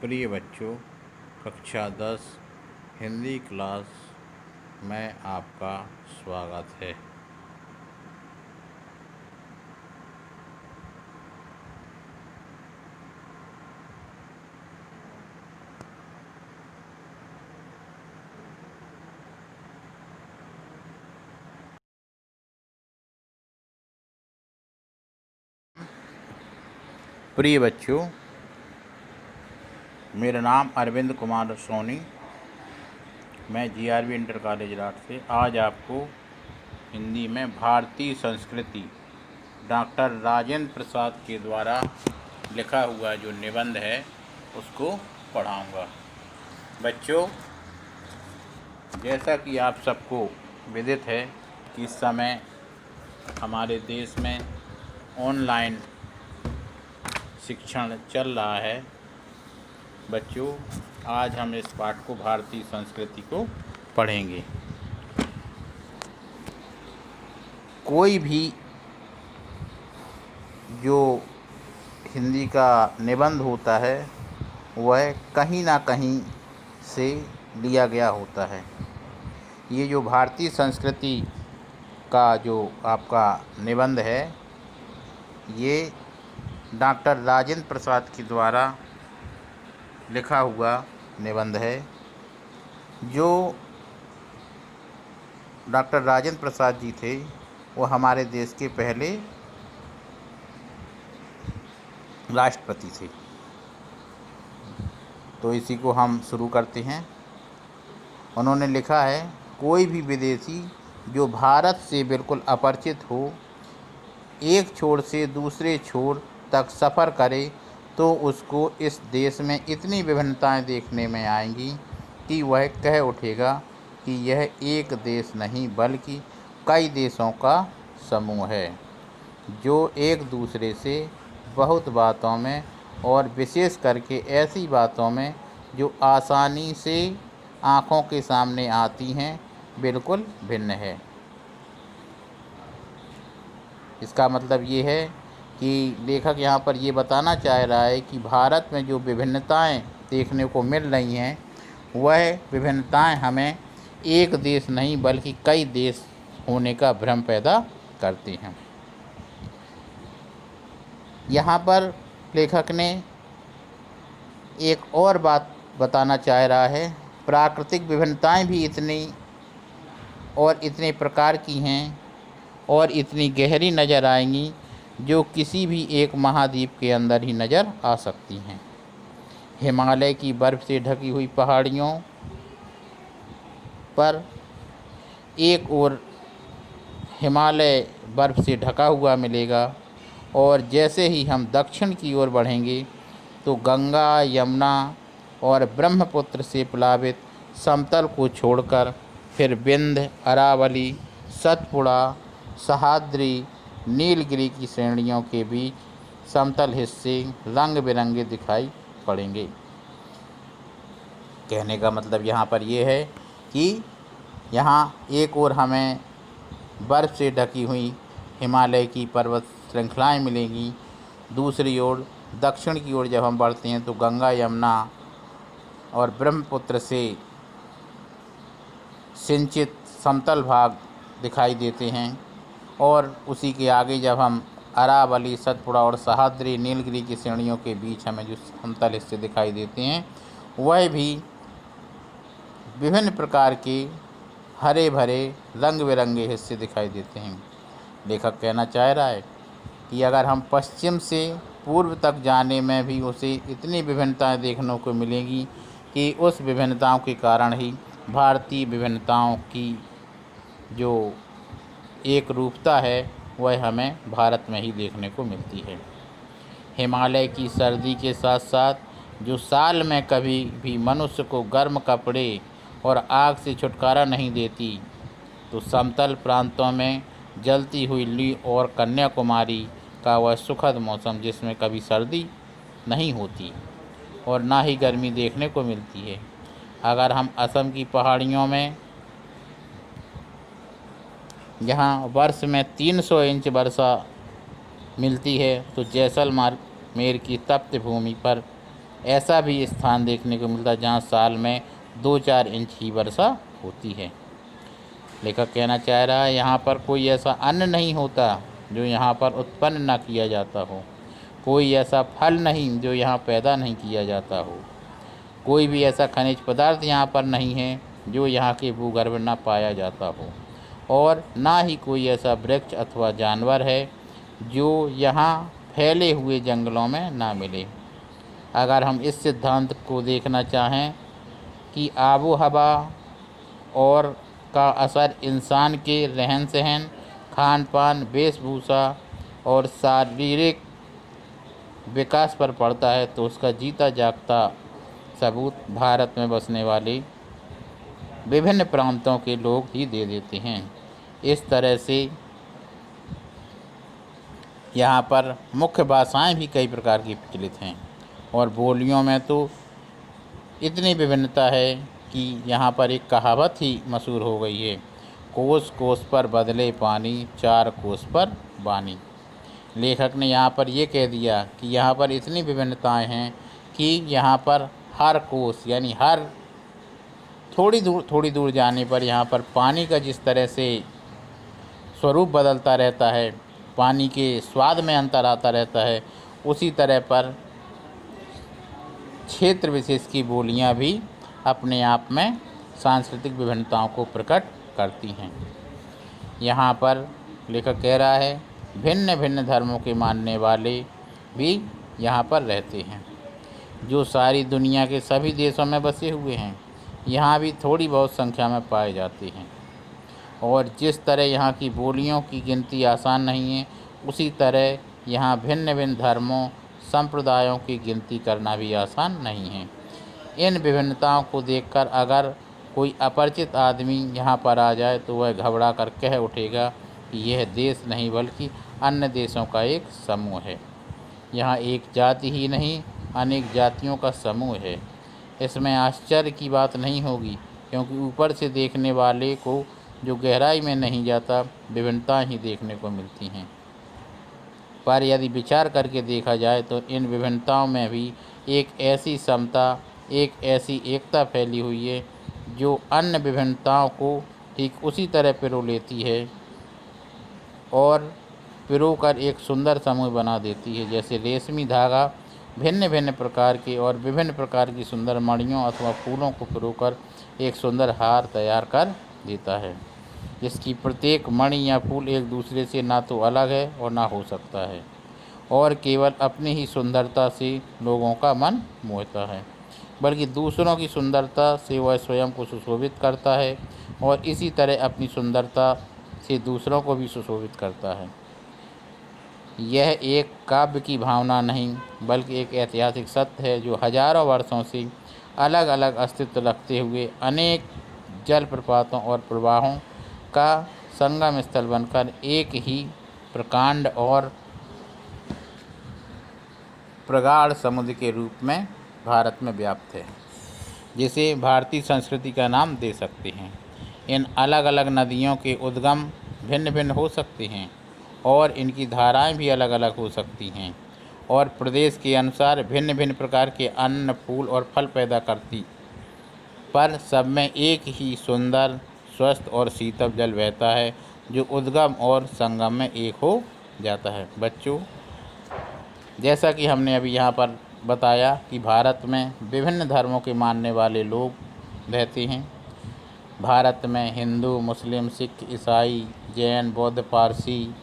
प्रिय बच्चों, कक्षा 10 हिंदी क्लास में आपका स्वागत है। प्रिय बच्चों, मेरा नाम अरविंद कुमार सोनी, मैं GRV इंटर कॉलेज राठ से आज आपको हिंदी में भारतीय संस्कृति डॉक्टर राजेंद्र प्रसाद के द्वारा लिखा हुआ जो निबंध है उसको पढ़ाऊँगा। बच्चों, जैसा कि आप सबको विदित है कि इस समय हमारे देश में ऑनलाइन शिक्षण चल रहा है। बच्चों, आज हम इस पाठ को भारतीय संस्कृति को पढ़ेंगे। कोई भी जो हिंदी का निबंध होता है वह कहीं ना कहीं से लिया गया होता है। ये जो भारतीय संस्कृति का जो आपका निबंध है ये डॉक्टर राजेंद्र प्रसाद के द्वारा लिखा हुआ निबंध है। जो डॉक्टर राजेंद्र प्रसाद जी थे वो हमारे देश के पहले राष्ट्रपति थे। तो इसी को हम शुरू करते हैं। उन्होंने लिखा है, कोई भी विदेशी जो भारत से बिल्कुल अपरिचित हो एक छोर से दूसरे छोर तक सफ़र करे तो उसको इस देश में इतनी विभिन्नताएं देखने में आएंगी कि वह कह उठेगा कि यह एक देश नहीं बल्कि कई देशों का समूह है, जो एक दूसरे से बहुत बातों में और विशेष करके ऐसी बातों में जो आसानी से आँखों के सामने आती हैं बिल्कुल भिन्न है। इसका मतलब ये है कि लेखक यहाँ पर ये बताना चाह रहा है कि भारत में जो विभिन्नताएं देखने को मिल रही हैं वह विभिन्नताएं हमें एक देश नहीं बल्कि कई देश होने का भ्रम पैदा करती हैं। यहाँ पर लेखक ने एक और बात बताना चाह रहा है, प्राकृतिक विभिन्नताएं भी इतनी और इतने प्रकार की हैं और इतनी गहरी नज़र आएंगी जो किसी भी एक महाद्वीप के अंदर ही नज़र आ सकती हैं। हिमालय की बर्फ़ से ढकी हुई पहाड़ियों पर एक ओर हिमालय बर्फ़ से ढका हुआ मिलेगा और जैसे ही हम दक्षिण की ओर बढ़ेंगे तो गंगा, यमुना और ब्रह्मपुत्र से प्लावित समतल को छोड़कर फिर विंध्य, अरावली, सतपुड़ा, सह्याद्री, नीलगिरी की श्रेणियों के बीच समतल हिस्से रंग बिरंगे दिखाई पड़ेंगे। कहने का मतलब यहाँ पर यह है कि यहाँ एक ओर हमें बर्फ़ से ढकी हुई हिमालय की पर्वत श्रृंखलाएँ मिलेंगी, दूसरी ओर दक्षिण की ओर जब हम बढ़ते हैं तो गंगा, यमुना और ब्रह्मपुत्र से सिंचित समतल भाग दिखाई देते हैं और उसी के आगे जब हम अरावली, सतपुड़ा और सह्याद्री, नीलगिरी की श्रेणियों के बीच हमें जो समतल हिस्से दिखाई देते हैं वह भी विभिन्न प्रकार के हरे भरे रंग बिरंगे हिस्से दिखाई देते हैं। लेखक कहना चाह रहा है कि अगर हम पश्चिम से पूर्व तक जाने में भी उसे इतनी विभिन्नताएं देखने को मिलेंगी कि उस विभिन्नताओं के कारण ही भारतीय विभिन्नताओं की जो एक रूपता है वह हमें भारत में ही देखने को मिलती है। हिमालय की सर्दी के साथ साथ जो साल में कभी भी मनुष्य को गर्म कपड़े और आग से छुटकारा नहीं देती, तो समतल प्रांतों में जलती हुई ली और कन्याकुमारी का वह सुखद मौसम जिसमें कभी सर्दी नहीं होती और ना ही गर्मी देखने को मिलती है। अगर हम असम की पहाड़ियों में जहाँ वर्ष में 300 इंच वर्षा मिलती है तो जैसलमेर की तप्त भूमि पर ऐसा भी स्थान देखने को मिलता है जहाँ साल में 2-4 इंच ही वर्षा होती है। लेखक कहना चाह रहा है यहाँ पर कोई ऐसा अन्न नहीं होता जो यहाँ पर उत्पन्न न किया जाता हो, कोई ऐसा फल नहीं जो यहाँ पैदा नहीं किया जाता हो, कोई भी ऐसा खनिज पदार्थ यहाँ पर नहीं है जो यहाँ के भूगर्भ न पाया जाता हो, और ना ही कोई ऐसा वृक्ष अथवा जानवर है जो यहाँ फैले हुए जंगलों में ना मिले। अगर हम इस सिद्धांत को देखना चाहें कि आबो हवा और का असर इंसान के रहन सहन, खान पान, वेशभूषा और शारीरिक विकास पर पड़ता है, तो उसका जीता जागता सबूत भारत में बसने वाले विभिन्न प्रांतों के लोग ही दे देते हैं। इस तरह से यहाँ पर मुख्य भाषाएं भी कई प्रकार की प्रचलित हैं, और बोलियों में तो इतनी विभिन्नता है कि यहाँ पर एक कहावत ही मशहूर हो गई है, कोस कोस पर बदले पानी, 4 कोस पर बानी। लेखक ने यहाँ पर ये कह दिया कि यहाँ पर इतनी विभिन्नताएं हैं कि यहाँ पर हर कोस यानी हर थोड़ी दूर जाने पर यहाँ पर पानी का जिस तरह से स्वरूप बदलता रहता है, पानी के स्वाद में अंतर आता रहता है, उसी तरह पर क्षेत्र विशेष की बोलियां भी अपने आप में सांस्कृतिक विभिन्नताओं को प्रकट करती हैं। यहाँ पर लेखक कह रहा है भिन्न भिन्न धर्मों के मानने वाले भी यहाँ पर रहते हैं, जो सारी दुनिया के सभी देशों में बसे हुए हैं, यहाँ भी थोड़ी बहुत संख्या में पाए जाते हैं। और जिस तरह यहाँ की बोलियों की गिनती आसान नहीं है, उसी तरह यहाँ भिन्न भिन्न धर्मों संप्रदायों की गिनती करना भी आसान नहीं है। इन विभिन्नताओं को देखकर अगर कोई अपरिचित आदमी यहाँ पर आ जाए तो वह घबरा कर कह उठेगा कि यह देश नहीं बल्कि अन्य देशों का एक समूह है। यहाँ एक जाति ही नहीं अनेक जातियों का समूह है। इसमें आश्चर्य की बात नहीं होगी, क्योंकि ऊपर से देखने वाले को जो गहराई में नहीं जाता विभिन्नता ही देखने को मिलती हैं। पर यदि विचार करके देखा जाए तो इन विभिन्नताओं में भी एक ऐसी समता, एक ऐसी एकता फैली हुई है जो अन्य विभिन्नताओं को ठीक उसी तरह पिरो लेती है और पिरो कर एक सुंदर समूह बना देती है। जैसे रेशमी धागा भिन्न भिन्न प्रकार के और विभिन्न प्रकार की सुंदर मणियों अथवा फूलों को पिरोकर एक सुंदर हार तैयार कर देता है, जिसकी प्रत्येक मणि या फूल एक दूसरे से ना तो अलग है और ना हो सकता है, और केवल अपनी ही सुंदरता से लोगों का मन मोहता है, बल्कि दूसरों की सुंदरता से वह स्वयं को सुशोभित करता है और इसी तरह अपनी सुंदरता से दूसरों को भी सुशोभित करता है। यह एक काव्य की भावना नहीं बल्कि एक ऐतिहासिक सत्य है जो हजारों वर्षों से अलग अलग अस्तित्व रखते हुए अनेक जलप्रपातों और प्रवाहों का संगम स्थल बनकर एक ही प्रकांड और प्रगाढ़ समुद्र के रूप में भारत में व्याप्त है, जिसे भारतीय संस्कृति का नाम दे सकते हैं। इन अलग अलग नदियों के उद्गम भिन्न भिन्न हो सकते हैं और इनकी धाराएं भी अलग अलग हो सकती हैं और प्रदेश के अनुसार भिन्न भिन्न प्रकार के अन्न, फूल और फल पैदा करती, पर सब में एक ही सुंदर, स्वस्थ और शीतल जल बहता है जो उद्गम और संगम में एक हो जाता है। बच्चों, जैसा कि हमने अभी यहाँ पर बताया कि भारत में विभिन्न धर्मों के मानने वाले लोग रहते हैं। भारत में हिंदू, मुस्लिम, सिख, ईसाई, जैन, बौद्ध, पारसी,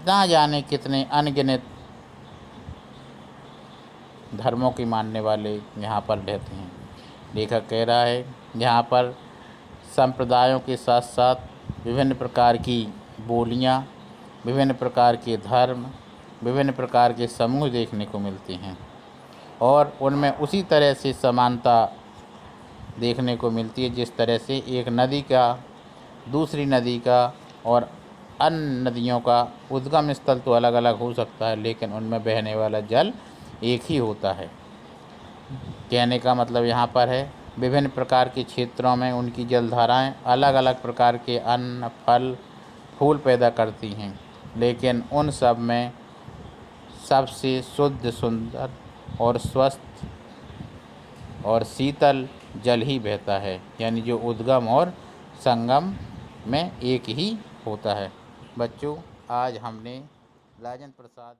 ना जाने कितने अनगिनत धर्मों के मानने वाले यहाँ पर रहते हैं। लेखक कह रहा है यहाँ पर संप्रदायों के साथ साथ विभिन्न प्रकार की बोलियाँ, विभिन्न प्रकार के धर्म, विभिन्न प्रकार के समूह देखने को मिलते हैं और उनमें उसी तरह से समानता देखने को मिलती है जिस तरह से एक नदी का दूसरी नदी का और अन्य नदियों का उद्गम स्थल तो अलग अलग हो सकता है, लेकिन उनमें बहने वाला जल एक ही होता है। कहने का मतलब यहाँ पर है विभिन्न प्रकार के क्षेत्रों में उनकी जलधाराएं अलग अलग प्रकार के अन्न, फल, फूल पैदा करती हैं, लेकिन उन सब में सबसे शुद्ध, सुंदर और स्वस्थ और शीतल जल ही बहता है, यानी जो उद्गम और संगम में एक ही होता है। बच्चों, आज हमने राजेंद्र प्रसाद